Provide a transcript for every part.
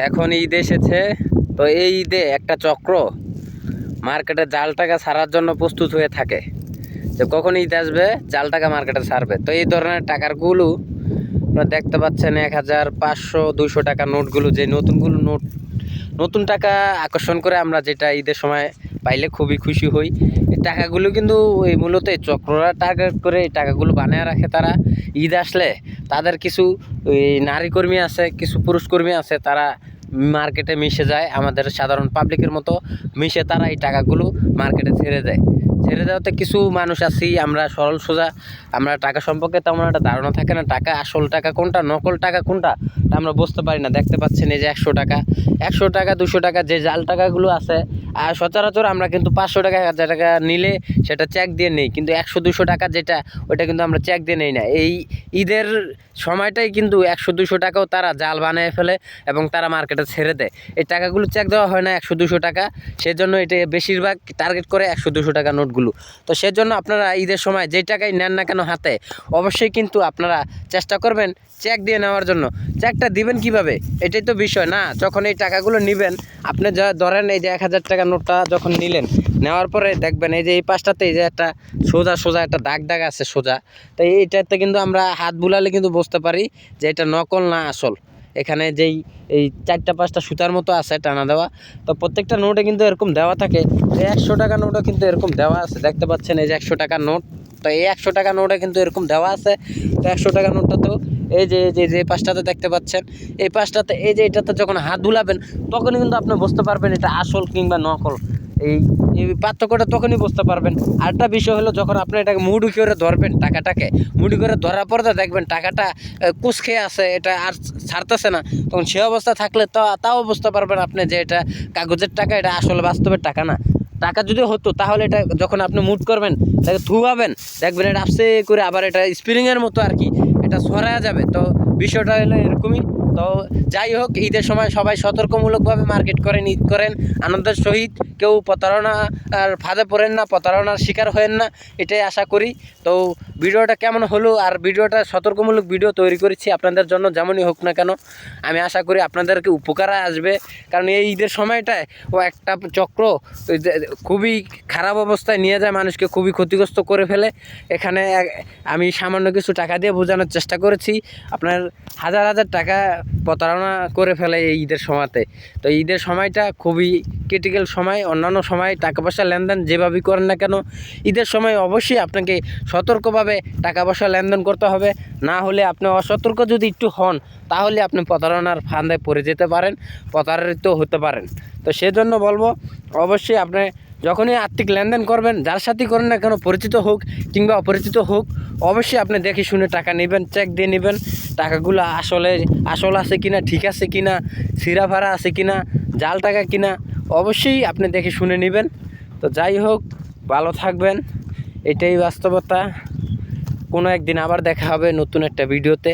এখন ঈদ এসেছে, তো এই ঈদে একটা চক্র মার্কেটে জাল টাকা ছাড়ার জন্য প্রস্তুত হয়ে থাকে যে কখন ঈদ আসবে জাল টাকা মার্কেটে ছাড়বে। তো এই ধরনের টাকারগুলো আপনারা দেখতে পাচ্ছেন 1000, 500, 200 টাকা নোটগুলো, যে নতুন টাকা আকর্ষণ করে আমরা যেটা ঈদের সময় পাইলে খুবই খুশি হই। এই টাকাগুলো কিন্তু এই মূলত এই চক্ররা টার্গেট করে এই টাকাগুলো বানিয়ে রাখে। তারা ঈদ আসলে তাদের কিছু নারী কর্মী আছে, কিছু পুরুষ কর্মী আছে, তারা মার্কেটে মিশে যায়, আমাদের সাধারণ পাবলিকের মতো মিশে তারা এই টাকাগুলো মার্কেটে ছেড়ে দেওয়াতে কিছু মানুষ আছি আমরা সরল সোজা, আমরা টাকা সম্পর্কে তেমন একটা ধারণা থাকে না। টাকা আসল টাকা কোনটা, নকল টাকা কোনটা, তা আমরা বুঝতে পারি না। দেখতে পাচ্ছেন এই যে 100 টাকা, 200 টাকা যে জাল টাকাগুলো আছে, আর সচরাচর আমরা কিন্তু 500 টাকা, 1000 টাকা নিলে সেটা চেক দিয়ে নেই, কিন্তু 100-200 টাকা যেটা, ওইটা কিন্তু আমরা চেক দিয়ে নেই না। এই ঈদের সময়টাই কিন্তু 100-200 টাকাও তারা জাল বানিয়ে ফেলে এবং তারা মার্কেটে ছেড়ে দেয়। এই টাকাগুলো চেক দেওয়া হয় না 100-200 টাকা, সেজন্য এটা বেশিরভাগ টার্গেট করে 100-200 টাকা নোটগুলো। তো সেজন্য আপনারা ঈদের সময় যেই টাকাই নেন না কেন হাতে, অবশ্যই কিন্তু আপনারা চেষ্টা করবেন চেক দিয়ে নেওয়ার জন্য। চেকটা দিবেন কিভাবে, এটাই তো বিষয় না। যখন এই টাকাগুলো নেবেন, আপনি যা ধরেন এই যে 1000 টাকা নোটটা যখন নিলেন, নেওয়ার পরে দেখবেন এই যে এই পাশটাতে এই যে একটা সোজা একটা দাগ আছে সোজা, তো এইটাতে কিন্তু আমরা হাত বুলালে কিন্তু বুঝতে পারি যে এটা নকল না আসল। এখানে যেই এই 4-5টা সুতার মতো আছে টানা দেওয়া, তো প্রত্যেকটা নোটে কিন্তু এরকম দেওয়া থাকে। 100 টাকা নোটও কিন্তু এরকম দেওয়া আছে, দেখতে পাচ্ছেন এই যে 100 টাকার নোট। তো এই 100 টাকা নোটে কিন্তু এরকম দেওয়া আছে। তো 100 টাকা নোটটা তো এই যে পাশটাতে দেখতে পাচ্ছেন, এই পাশটাতে এই যে এটাতে যখন হাত বুলাবেন তখনই কিন্তু আপনি বুঝতে পারবেন এটা আসল কিংবা নকল। এই এই পার্থক্যটা তখনই বুঝতে পারবেন। আরেকটা বিষয় হলো, যখন আপনি এটাকে মুঠি করে ধরবেন, টাকাটাকে মুঠি করে ধরার পরে দেখবেন টাকাটা কুঁচ খেয়ে আছে, এটা আর ছাড়তেছে না, তখন সে অবস্থা থাকলে তাও বুঝতে পারবেন আপনি যে এটা কাগজের টাকা, এটা আসলে বাস্তবের টাকা না। টাকা যদি হতো তাহলে এটা যখন আপনি মুট করবেন, তাকে থুবাবেন, দেখবেন এটা আস্তে করে আবার এটা স্প্রিংয়ের মতো আর কি এটা ছড়ায়া যাবে। তো বিষয়টা হলো এরকমই। তো যাই হোক, ঈদের সময় সবাই সতর্কমূলকভাবে মার্কেট করেন, ঈদ করেন আনন্দের সহিত। কেউ প্রতারণার ফাঁদে পড়েন না, প্রতারণার শিকার হয়েন না, এটাই আশা করি। তো ভিডিওটা কেমন হলো, আর ভিডিওটা সতর্কমূলক ভিডিও তৈরি করেছি আপনাদের জন্য, যেমনই হোক না কেন আমি আশা করি আপনাদেরকে উপকারে আসবে। কারণ এই ঈদের সময়টায় ও একটা চক্র খুবই খারাপ অবস্থায় নিয়ে যায় মানুষকে, খুবই ক্ষতিগ্রস্ত করে ফেলে। এখানে আমি সামান্য কিছু টাকা দিয়ে বোঝানোর চেষ্টা করেছি, আপনার হাজার টাকা প্রতারণা করে ফেলে এই ঈদের সময়তে। তো ঈদের সময়টা খুবই ক্রিটিক্যাল সময়। অন্যান্য সময় টাকা পয়সা লেনদেন যেভাবেই করেন না কেন, ঈদের সময় অবশ্যই আপনাকে সতর্কভাবে টাকা পয়সা লেনদেন করতে হবে। না হলে আপনি অসতর্ক যদি একটু হন, তাহলে আপনি প্রতারণার ফাঁদে পড়ে যেতে পারেন, প্রতারিত হতে পারেন। তো সেজন্য বলবো, অবশ্যই আপনি যখনই আর্থিক লেনদেন করবেন, যার সাথেই করেন না কেন, পরিচিত হোক কিংবা অপরিচিত হোক, অবশ্যই আপনি দেখে শুনে টাকা নেবেন, চেক দিয়ে নেবেন। টাকাগুলো আসল আছে কিনা, ঠিক আছে কিনা, সিরা ভাড়া আছে কিনা, জাল টাকা কিনা, অবশ্যই আপনি দেখে শুনে নেবেন। তো যাই হোক, ভালো থাকবেন, এটাই বাস্তবতা। কোনো একদিন আবার দেখা হবে নতুন একটা ভিডিওতে।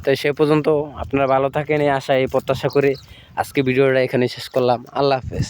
তো সে পর্যন্ত আপনারা ভালো থাকেন, এই আশা, এই প্রত্যাশা করে আজকে ভিডিওটা এখানে শেষ করলাম। আল্লাহ হাফেজ।